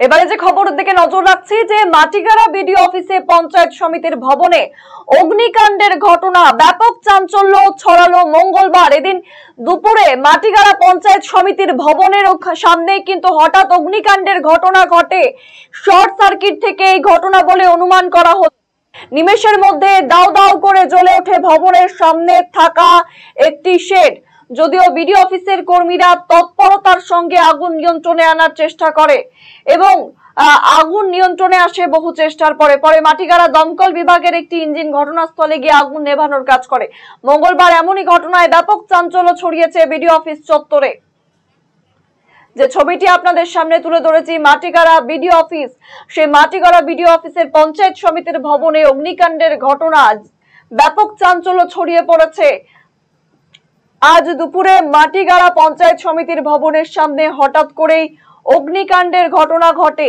এবারে যে খবরের দিকে নজর রাখছি যে মাটিগাড়া বিডিও অফিসে পঞ্চায়েত সমিতির ভবনে অগ্নিকাণ্ডের ঘটনা, ব্যাপক চাঞ্চল্য ছড়ালো মঙ্গলবার। এদিন দুপুরে মাটিগাড়া পঞ্চায়েত সমিতির ভবনের সামনে কিন্তু হঠাৎ অগ্নিকাণ্ডের ঘটনা ঘটে। শর্ট সার্কিট থেকে এই ঘটনা বলে অনুমান করা হচ্ছে। নিমেষের মধ্যে দাউ দাউ করে জ্বলে ওঠে ভবনের সামনে থাকা একটি শেড। যদিও বিডিও অফিসের কর্মীরা তৎপরতার সঙ্গে আগুন নিয়ন্ত্রণে আনার চেষ্টা করে এবং আগুন নিয়ন্ত্রণে আসে বহু চেষ্টার পরে মাটিগাড়া দমকল বিভাগের একটি ইঞ্জিন ঘটনাস্থলে গিয়ে আগুন নেভানোর কাজ করে। মঙ্গলবার এমনই ঘটনায় ব্যাপক চাঞ্চল্য ছড়িয়েছে বিডিও অফিস চত্বরে। যে ছবিটি আপনাদের সামনে তুলে ধরেছি মাটিগাড়া বিডিও অফিস, সেই মাটিগাড়া বিডিও অফিসের পঞ্চায়েত সমিতির ভবনে অগ্নিকাণ্ডের ঘটনা, ব্যাপক চাঞ্চল্য ছড়িয়ে পড়েছে। আজ দুপুরে মাটিগাড়া পঞ্চায়েত সমিতির ভবনের সামনে হঠাৎ করেই অগ্নিকাণ্ডের ঘটনা ঘটে।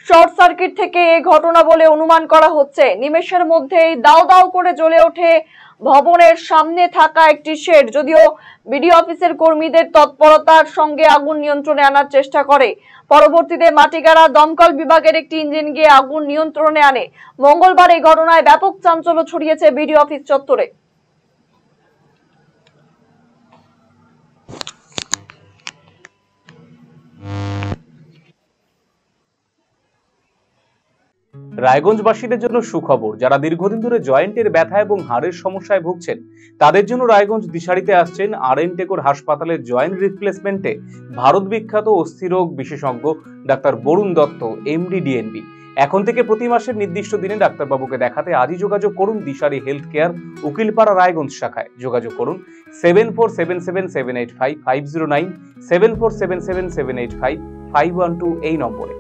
শর্ট সার্কিট থেকে এই ঘটনা বলে অনুমান করা হচ্ছে। নিমেষের মধ্যেই দাউ দাউ করে জ্বলে ওঠে ভবনের সামনে থাকা একটি শেড। যদিও বিডিও অফিসের কর্মীদের তৎপরতার সঙ্গে আগুন নিয়ন্ত্রণে আনার চেষ্টা করে। পরবর্তীতে মাটিগাড়া দমকল বিভাগের একটি ইঞ্জিন গিয়ে আগুন নিয়ন্ত্রণে আনে। মঙ্গলবার এই ঘটনায় ব্যাপক চাঞ্চল্য ছড়িয়েছে বিডিও অফিস চত্বরে। রায়গঞ্জবাসীদের জন্য সুখবর। যারা দীর্ঘদিন ধরে জয়েন্টের ব্যথা এবং হাড়ের সমস্যায় ভুগছেন তাদের জন্য রায়গঞ্জ দিশারিতে আসছেন আর.এন. টেকোর হাসপাতালের জয়েন্ট রিপ্লেসমেন্টে ভারত বিখ্যাত অস্থিরোগ বিশেষজ্ঞ doctor Barun Dutta, MD, DNB. এখন থেকে প্রতি মাসের নির্দিষ্ট দিনে ডাক্তারবাবুকে দেখাতে আজই যোগাযোগ করুন দিশারি হেলথ কেয়ার, উকিলপাড়া, রায়গঞ্জ শাখায়। যোগাযোগ করুন 7477785509, 7477785512 এই নম্বরে।